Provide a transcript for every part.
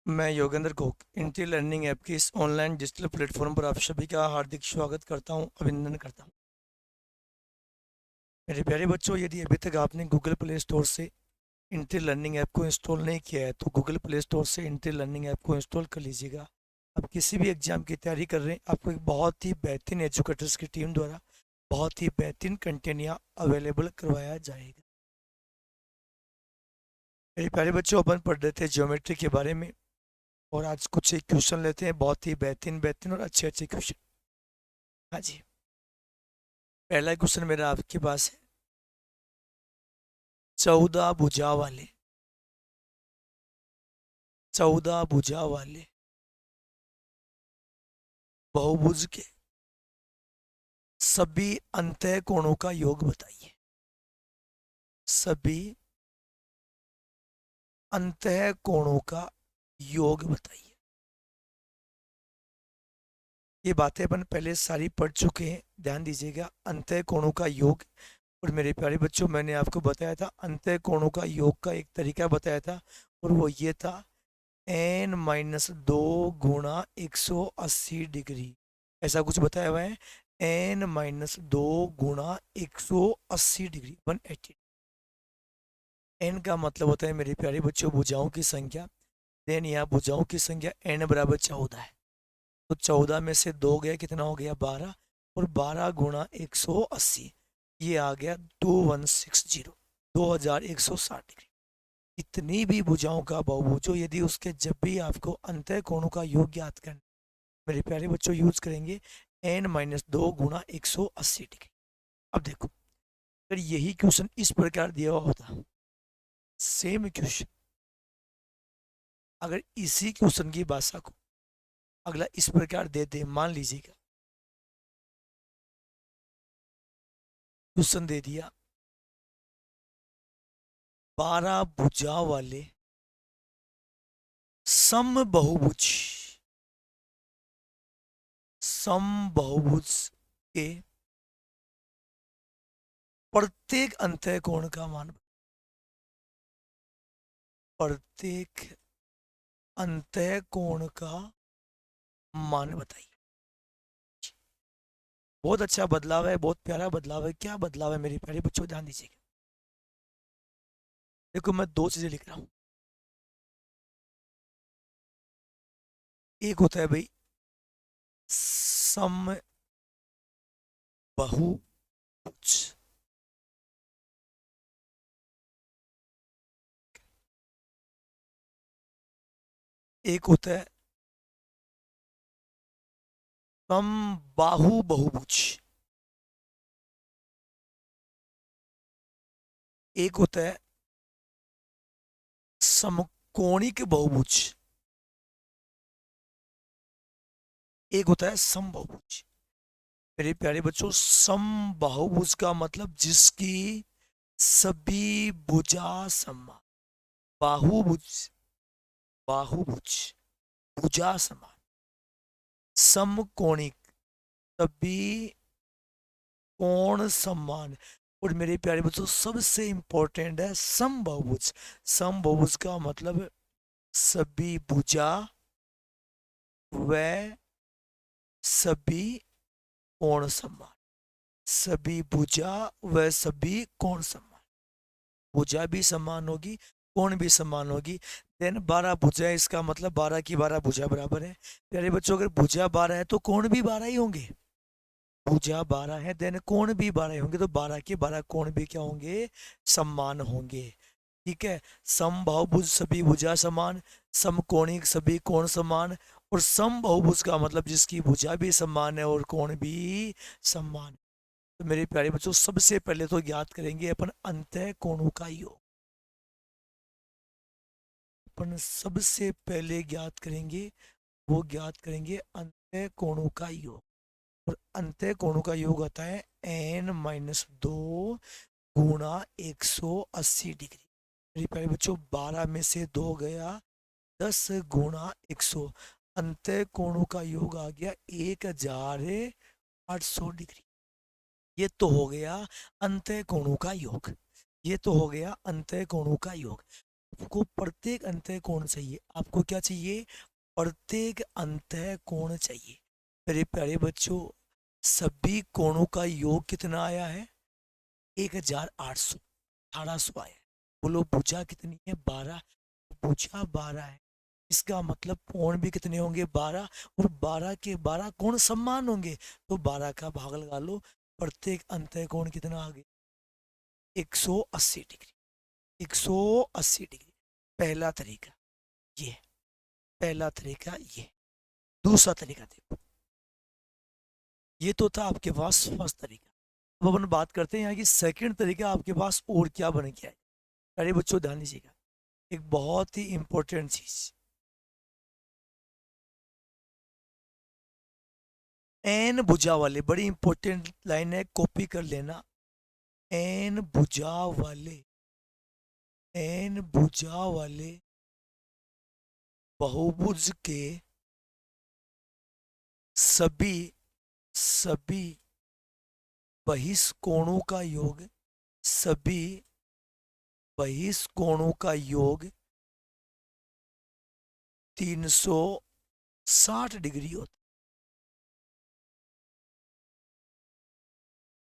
मैं Yogendra घोक इंटी learning app के इस ऑनलाइन डिजिटल प्लेटफॉर्म पर आप सभी का हार्दिक स्वागत करता हूं, अभिनंदन करता हूं। मेरे प्यारे बच्चों, यदि अभी तक आपने गूगल प्ले स्टोर से इंटी लर्निंग ऐप को इंस्टॉल नहीं किया है तो गूगल प्ले स्टोर से इंटी लर्निंग ऐप को इंस्टॉल कर लीजिएगा। आप किसी भी एग्जाम की तैयारी कर रहे हैं, आपको एक बहुत ही बेहतरीन एजुकेटर्स की टीम द्वारा बहुत ही बेहतरीन कंटेंट यहाँ अवेलेबल करवाया जाएगा। मेरे प्यारे बच्चों, अपन पढ़ रहे थे ज्योमेट्री के बारे में और आज कुछ एक क्वेश्चन लेते हैं, बहुत ही बेहतरीन बेहतरीन और अच्छे अच्छे क्वेश्चन। हाँ जी, पहला क्वेश्चन मेरा आपके पास है। 14 भुजा वाले 14 भुजा वाले बहुभुज के सभी अंतः कोणों का योग बताइए। सभी अंतः कोणों का योग बताइए। ये बातें अपन पहले सारी पढ़ चुके हैं, ध्यान दीजिएगा। अंतः कोणों का योग, और मेरे प्यारे बच्चों, मैंने आपको बताया था अंतः कोणों का योग का एक तरीका बताया था, और वो ये था n-2 गुणा 180 डिग्री। ऐसा कुछ बताया हुआ है, n-2 गुणा 180 डिग्री, 180। n का मतलब होता है मेरे प्यारे बच्चों भुजाओं की संख्या। देन यहाँ भुजाओं की संख्या n बराबर 14 है, तो 14 में से 2 गया, कितना हो गया 12, और 12 गुणा 180, ये आ गया 2160, 2160 डिग्री। इतनी भी भुजाओं का बहुभुज हो, यदि उसके जब भी आपको अंतः कोणों का योग ज्ञात करना, मेरे प्यारे बच्चों यूज करेंगे n-2 गुणा 180 डिग्री। अब देखो, अगर यही क्वेश्चन इस प्रकार दिया हुआ होता, सेम क्वेश्चन, अगर इसी क्वेश्चन की भाषा को अगला इस प्रकार दे दे, मान लीजिएगा क्वेश्चन दे दिया 12 भुजा वाले समबहुभुज समबहुभुज के प्रत्येक अंतः कोण का मान, प्रत्येक अंतः कोण का मान बताइए। बहुत अच्छा बदलाव है, बहुत प्यारा बदलाव है। क्या बदलाव है मेरे प्यारे बच्चों, ध्यान दीजिएगा। देखो, मैं दो चीजें लिख रहा हूं। एक होता है भाई सम बहुभुज, एक होता है सम बाहु बहुभुज, एक होता है समकोणिक बहुभुज, एक होता है समबाहुभुज। मेरे प्यारे बच्चों, समबाहुभुज का मतलब जिसकी सभी भुजा समान। बाहुभुज, बाहुभुज भुजा समान। समकोणिक, सभी कोण समान। और मेरे प्यारे बच्चों, सबसे इंपॉर्टेंट है समबाहुभुज। समबाहुभुज का मतलब सभी भुजा व सभी कोण समान। सभी भुजा व सभी कोण समान। भुजा भी समान होगी, कोण भी समान होगी। देन 12 भुजा है, इसका मतलब 12 की 12 भुजा बराबर है। प्यारे बच्चों, अगर भुजा 12 है तो कोण भी 12 ही होंगे। भुजा 12 है, देन कोण भी 12 होंगे, तो 12 के 12 कोण भी क्या होंगे, समान होंगे। ठीक है। समबाहुभुज सभी भुजा समान, समकोणिक सभी कोण समान, और समबाहुभुज का मतलब जिसकी भुजा भी समान है और कोण भी समान। तो मेरे प्यारे बच्चों, सबसे पहले तो ज्ञात करेंगे अपन अंतः कोणों का योग। अपन सबसे पहले ज्ञात करेंगे, वो ज्ञात करेंगे अंतः कोणों का योग। और अंतः कोणों का योग आता है n-2 गुणा 180 डिग्री। मेरे प्यारे बच्चों, 12 में से 2 गया, 10 गुणा 100, अंतः कोणों का योग आ गया 1800 डिग्री। ये तो हो गया अंतः कोणों का योग। ये तो हो गया अंतः कोणों का योग। आपको प्रत्येक अंतः कोण चाहिए। आपको क्या चाहिए? प्रत्येक अंतः कोण चाहिए। मेरे प्यारे बच्चों, सभी कोणों का योग कितना आया है? 1800, 1800 आया है। बोलो भुजा कितनी है? 12। भुजा 12 है, इसका मतलब कोण भी कितने होंगे? 12। और 12 के 12 कोण समान होंगे, तो 12 का भाग लगा लो। प्रत्येक अंतः कोण कितना आ गया? 180 डिग्री। 180 डिग्री। पहला तरीका ये, पहला तरीका ये। दूसरा तरीका देखो, ये तो था आपके पास फर्स्ट तरीका। अब अपन बात करते हैं यहाँ की सेकंड तरीका आपके पास और क्या बन के आए। अरे बच्चों ध्यान दीजिएगा, एक बहुत ही इंपॉर्टेंट चीज। एन भुजा वाले, बड़ी इंपॉर्टेंट लाइन है, कॉपी कर लेना। एन भुजा वाले, एन भुजा वाले बहुभुज के सभी सभी बहिष्कोणों का योग, सभी बहिष्कोणों का योग 360 डिग्री होता है।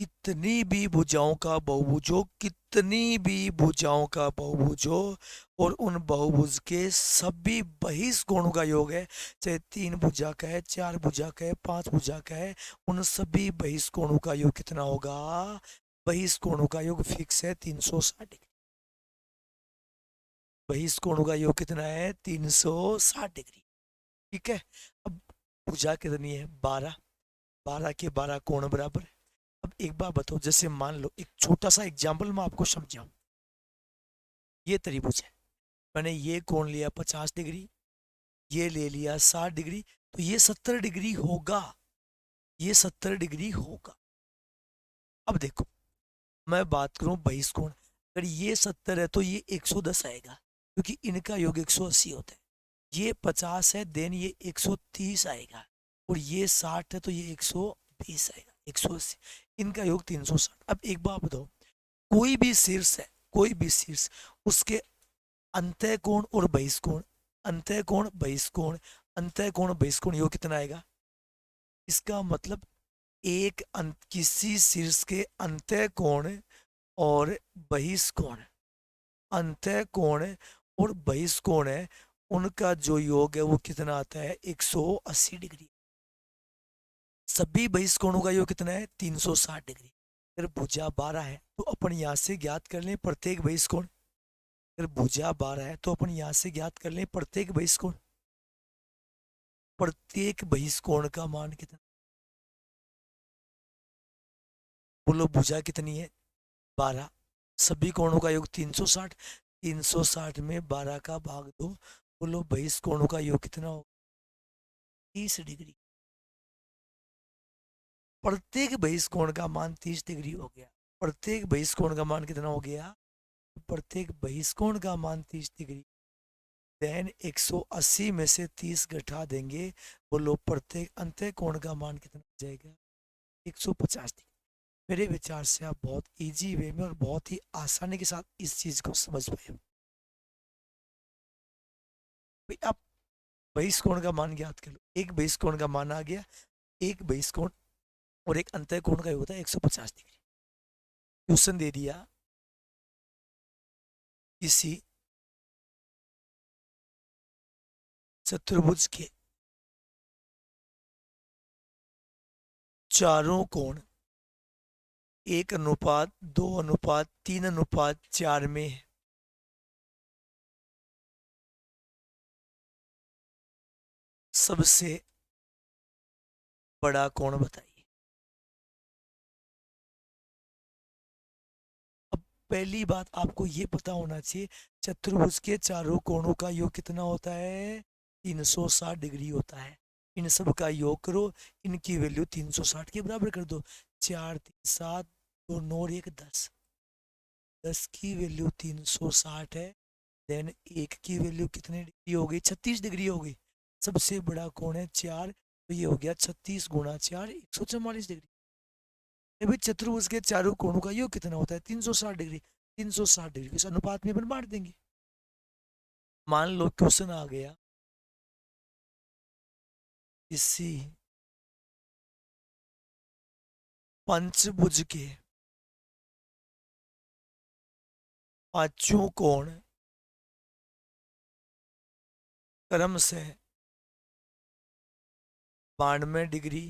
कितनी भी भुजाओं का बहुभुज हो, कितनी भी भुजाओं का बहुभुज हो, और उन बहुभुज के सभी बहिष्कोणों का योग है, चाहे 3 भुजा का है, 4 भुजा का है, 5 भुजा का है, उन सभी बहिष्कोणों का योग कितना होगा? बहिष्कोणों का योग फिक्स है 360 डिग्री। बहिष्कोणों का योग कितना है? 360 डिग्री। ठीक है। अब भुजा कितनी है? 12। 12 के 12 कोण बराबर है। अब एक बार बताओ, जैसे मान लो एक छोटा सा एग्जाम्पल मैं आपको समझाऊं। ये त्रिभुज है, मैंने ये कोण लिया 50 डिग्री, ये ले लिया 60 डिग्री, तो ये 70 डिग्री होगा। ये 70 डिग्री होगा। अब देखो, मैं बात करूं बहिष्कोण, अगर ये 70 है तो ये 110 आएगा, क्योंकि इनका योग 180 होता है। ये 50 है, देन ये 130 आएगा, और ये 60 है तो ये 120 आएगा, 180। इनका योग 360। अब एक बात बताओ, कोई भी शीर्ष है, कोई भी शीर्ष, उसके अंतः कोण और बहिष्कोण, अंतः कोण बहिष्कोण, अंतः कोण बहिष्कोण योग कितना आएगा? इसका मतलब एक किसी शीर्ष के अंतः कोण और बहिष्कोण, अंतः कोण और बहिष्कोण है, उनका जो योग है वो कितना आता है? 180 डिग्री। सभी बहिष्कोणों का योग कितना है? 360 डिग्री। अगर भुजा 12 है तो अपन यहाँ से ज्ञात कर लें प्रत्येक बहिष्कोण। अगर भुजा 12 है तो अपन यहाँ से ज्ञात कर लें प्रत्येक बहिष्कोण। प्रत्येक बहिष्कोण का मान कितना? बोलो भुजा कितनी है? 12। सभी कोणों का योग 360। 360 में 12 का भाग दो। बोलो बहिष्कोणों का योग कितना होगा? 30 डिग्री। प्रत्येक बहिष्कोण का मान 30 डिग्री हो गया। प्रत्येक बहिष्कोण का मान कितना हो गया? प्रत्येक बहिष्कोण का मान 30 डिग्री। देन 180 में से 30 घटा देंगे। बोलो प्रत्येक अंतः कोण का मान कितना हो जाएगा? 150 डिग्री। मेरे विचार से आप बहुत इजी वे में और बहुत ही आसानी के साथ इस चीज को समझ पाए। भाई आप बहिष्कोण का मान ज्ञात कर लो। एक बहिष्कोण का मान आ गया, एक बहिष्कोण और एक अंतः कोण का होता है 150 डिग्री। क्वेश्चन दे दिया, किसी चतुर्भुज के चारों कोण 1:2:3:4 में है। सबसे बड़ा कोण बताइए। अब पहली बात आपको ये पता होना चाहिए, चतुर्भुज के चारों कोणों का योग कितना होता है? 360 डिग्री होता है। इन सब का योग करो, इनकी वैल्यू 360 के बराबर कर दो। 4 3 7, 2 9 और 1 10। 10 की वैल्यू 360 है। देन 1 की वैल्यू कितनी डिग्री हो गई? 36 डिग्री हो गई। सबसे बड़ा कोण है 4, तो ये हो गया 36 गुणा 4, 144 डिग्री। भाई चतुर्भुज के चारों कोणों का योग कितना होता है? 360 डिग्री। 360 डिग्री के अनुपात में अपन बांट देंगे। मान लो क्वेश्चन आ गया, किसी पंचभुज के पांचों कोण क्रम से 92 डिग्री,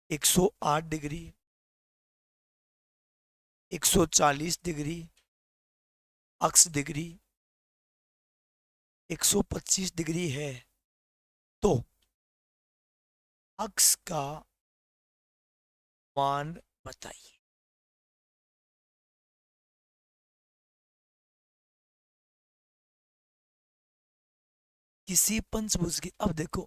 108 डिग्री, 140 डिग्री, अक्स डिग्री, 125 डिग्री है, तो अक्स का मान बताइए। किसी पंचभुज के, अब देखो,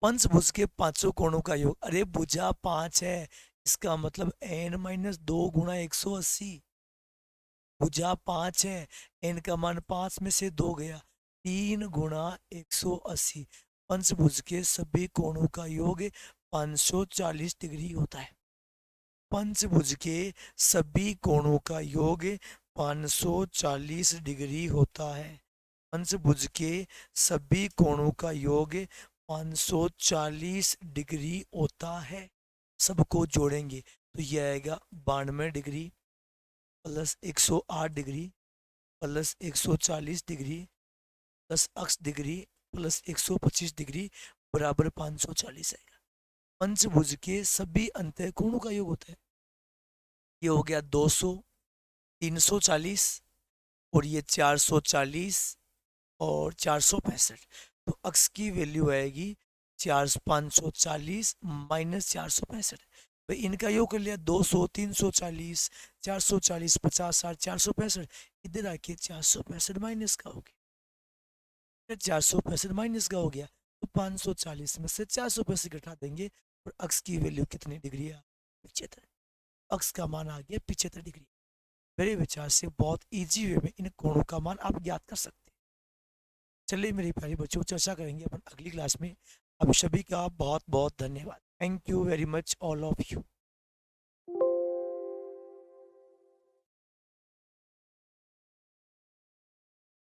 पंचभुज के पांचों कोणों का योग, अरे भुजा 5 है, इसका मतलब n-2 × 180। भुजा 5 है, n का मान 5 में से 2 गया, 3 × 180। पंचभुज के सभी कोणों का योग 540 डिग्री होता है। पंचभुज के सभी कोणों का योग 540 डिग्री होता है। पंचभुज के सभी कोणों का योग 540 डिग्री होता है। सबको जोड़ेंगे तो यह आएगा 92 degree plus 108 degree plus 140 degree plus X degree plus 125 degree बराबर 540 आएगा। पंचभुज के सभी अंतःकोणों का योग होता है। ये हो गया 200, 340 और ये 440 और 465। तो अक्स की वैल्यू आएगी 540 माइनस 465। भाई इनका योग कर लिया 200, 340, 440, 50, 60, 465। इधर आके 465 माइनस का हो गया, 465 माइनस का हो गया, तो 540 में से 465 घटा देंगे और अक्स की वैल्यू कितनी डिग्री है? 75। अक्स का मान आ गया 75 डिग्री। मेरे विचार से बहुत इजी वे में इन कोणों का मान आप ज्ञात कर सकते हैं। चलिए मेरे प्यारे बच्चों, चर्चा करेंगे अपन अगली क्लास में। आप सभी का बहुत बहुत धन्यवाद। Thank you very much all of you.